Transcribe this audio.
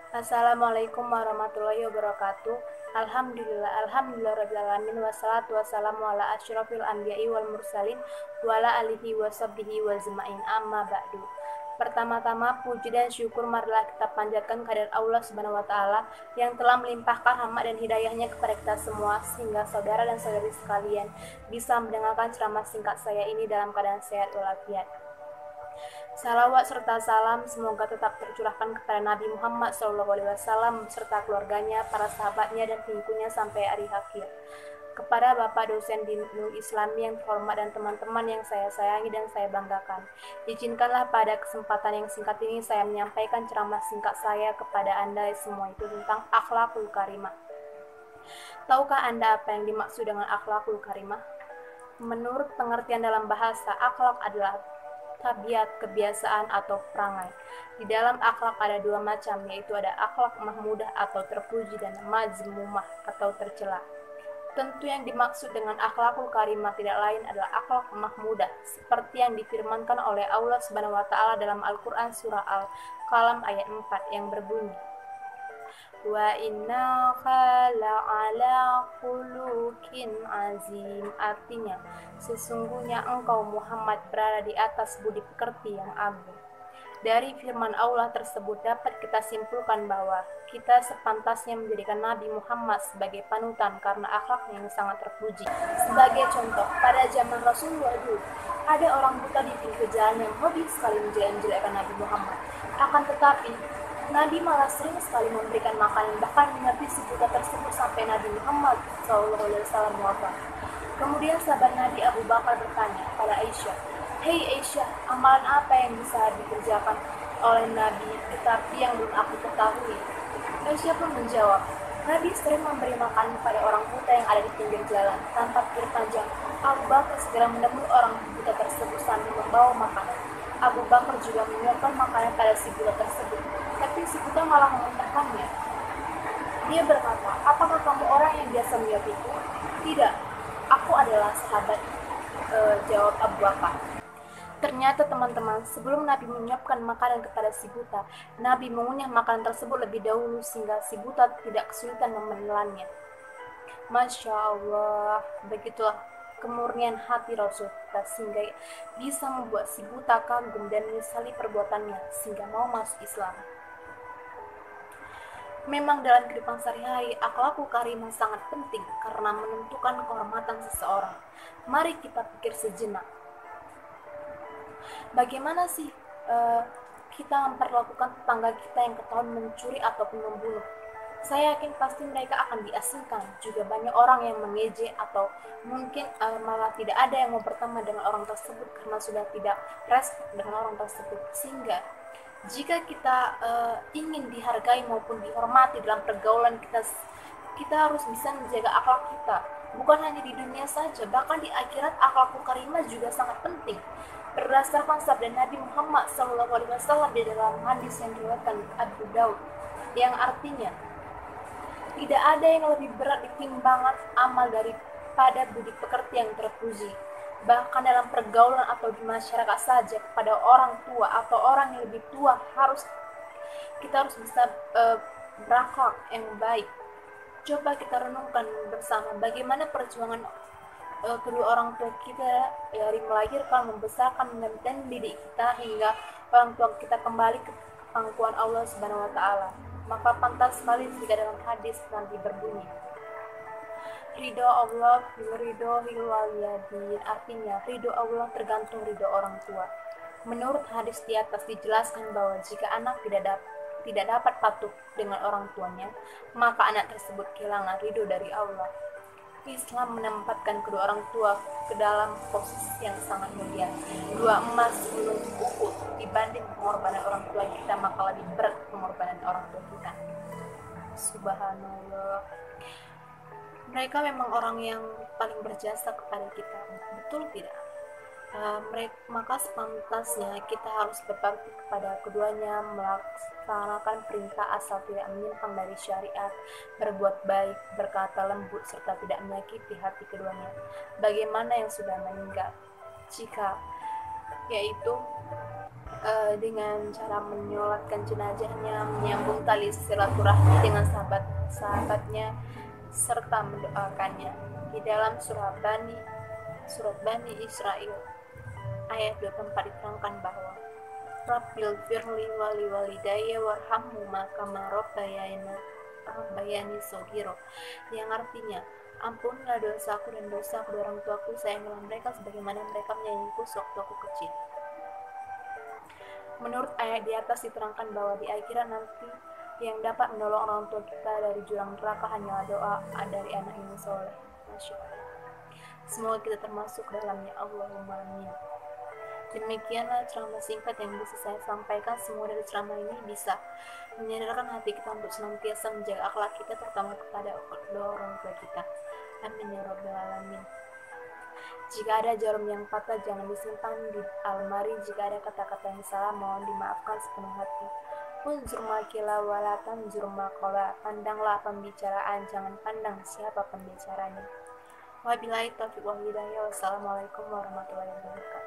Assalamualaikum warahmatullahi wabarakatuh. Alhamdulillah rabbil wassalatu wassalamu ala asyrafil anbiya'i wal mursalin wa ala alihi wa sahbihi wa ajma'in, amma ba'du. Pertama-tama puji dan syukur marilah kita panjatkan kehadirat Allah Subhanahu wa taala yang telah melimpahkan rahmat dan hidayahnya kepada kita semua sehingga saudara dan saudari sekalian bisa mendengarkan ceramah singkat saya ini dalam keadaan sehat walafiat. Salawat serta salam semoga tetap tercurahkan kepada Nabi Muhammad SAW beserta keluarganya, para sahabatnya, dan pengikutnya sampai hari akhir. Kepada Bapak dosen di Nurul Islami yang terhormat dan teman-teman yang saya sayangi dan saya banggakan, izinkanlah pada kesempatan yang singkat ini saya menyampaikan ceramah singkat saya kepada Anda semua itu tentang akhlakul karimah. Tahukah Anda apa yang dimaksud dengan akhlakul karimah? Menurut pengertian dalam bahasa, akhlak adalah tabiat, kebiasaan, atau perangai. Di dalam akhlak ada dua macam, yaitu ada akhlak mahmudah atau terpuji dan mazmumah atau tercela. Tentu yang dimaksud dengan akhlakul karimah tidak lain adalah akhlak mahmudah, seperti yang difirmankan oleh Allah Subhanahu wa taala dalam Al-Qur'an surah Al-Qalam ayat 4 yang berbunyi, wa innaka la'ala khuluqin azim, artinya sesungguhnya engkau Muhammad berada di atas budi pekerti yang agung. Dari firman Allah tersebut dapat kita simpulkan bahwa kita sepantasnya menjadikan Nabi Muhammad sebagai panutan karena akhlaknya yang sangat terpuji. Sebagai contoh, pada zaman Rasulullah dulu ada orang buta di pinggir jalan yang hobi sekali menjelek-jelekkan Nabi Muhammad. Akan tetapi Nabi malah sering sekali memberikan makanan, bahkan mengerti si buta tersebut sampai Nabi Muhammad SAW wafat. Kemudian sahabat Nabi Abu Bakar bertanya pada Aisyah, "Hei Aisyah, amalan apa yang bisa dikerjakan oleh Nabi tetapi yang belum aku ketahui?" Aisyah pun menjawab, "Nabi sering memberi makan pada orang buta yang ada di pinggir jalan." Tanpa pikir panjang, Abu Bakar segera menemui orang buta tersebut sambil membawa makanan. Abu Bakar juga menyiapkan makanan pada si buta tersebut, tapi si buta malah memuntahkannya. Dia berkata, "Apakah kamu orang yang biasa melihat itu?" "Tidak, aku adalah sahabat," jawab Abu Bakar. Ternyata teman-teman, sebelum Nabi menyiapkan makanan kepada si buta, Nabi mengunyah makanan tersebut lebih dahulu sehingga si buta tidak kesulitan menelannya. Masya Allah, begitulah kemurnian hati Rasul kita sehingga bisa membuat si buta kagum dan menyesali perbuatannya sehingga mau masuk Islam. Memang dalam kehidupan sehari-hari, akhlakul karimah sangat penting karena menentukan kehormatan seseorang. Mari kita pikir sejenak. Bagaimana sih kita memperlakukan tetangga kita yang ketahuan mencuri ataupun membunuh? Saya yakin pasti mereka akan diasingkan. Juga banyak orang yang mengejek atau mungkin malah tidak ada yang mau berteman dengan orang tersebut karena sudah tidak respect dengan orang tersebut. Sehingga jika kita ingin dihargai maupun dihormati dalam pergaulan kita, kita harus bisa menjaga akhlak kita. Bukan hanya di dunia saja, bahkan di akhirat akhlakul karimah juga sangat penting. Berdasarkan sabda Nabi Muhammad SAW di dalam hadis yang diriwayatkan Abu Daud, yang artinya tidak ada yang lebih berat ditimbangan amal daripada budi pekerti yang terpuji. Bahkan dalam pergaulan atau di masyarakat saja, kepada orang tua atau orang yang lebih tua kita harus bisa berakhlak yang baik. Coba kita renungkan bersama bagaimana perjuangan kedua orang tua kita dari melahirkan, membesarkan, dan mendidik kita hingga orang tua kita kembali ke pangkuan Allah Subhanahu wa taala. Maka pantas sekali jika dalam hadis nanti berbunyi, ridho Allah ridho waliyadin, artinya ridho Allah tergantung ridho orang tua. Menurut hadis di atas dijelaskan bahwa jika anak tidak dapat patuh dengan orang tuanya, maka anak tersebut kehilangan ridho dari Allah. Islam menempatkan kedua orang tua ke dalam posisi yang sangat mulia. Dua emas menunjuk Uhud, dibanding pengorbanan orang tua kita, maka lebih berat pengorbanan orang tua kita. Subhanallah. Mereka memang orang yang paling berjasa kepada kita, betul tidak? Maka sepantasnya kita harus berbakti kepada keduanya, melaksanakan perintah asal tidak menyimpang dari syariat, berbuat baik, berkata lembut, serta tidak menyakiti hati keduanya. Bagaimana yang sudah meninggal? Yaitu dengan cara menyolatkan jenazahnya, menyambung tali silaturahmi dengan sahabat-sahabatnya, serta mendoakannya. Di dalam surat Bani Israel ayat 24 diterangkan bahwa Rabbil firli wali walidayya warhamhuma kama rabbayani shogiro, yang artinya ampunilah dosaku dan dosa kedua orang tuaku, sayangilah mereka sebagaimana mereka menyayangiku sewaktu aku kecil. Menurut ayat di atas diterangkan bahwa di akhirat nanti yang dapat menolong orang tua kita dari jurang neraka hanyalah doa dari anak yang soleh. Masya Allah. Semoga kita termasuk dalamnya. Allahumma amin. Demikianlah ceramah singkat yang bisa saya sampaikan. Semoga dari ceramah ini bisa menyadarkan hati kita untuk senantiasa menjaga akhlak kita, terutama kepada kedua orang tua kita. Amin ya rabbal alamin. Jika ada jarum yang patah, jangan disimpan di almari. Jika ada kata-kata yang salah, mohon dimaafkan sepenuh hati. Unzur makila wala tanzur makola. Pandanglah pembicaraan, jangan pandang siapa pembicaranya. Wabillahi taufiq wal hidayah. Wassalamualaikum warahmatullahi wabarakatuh.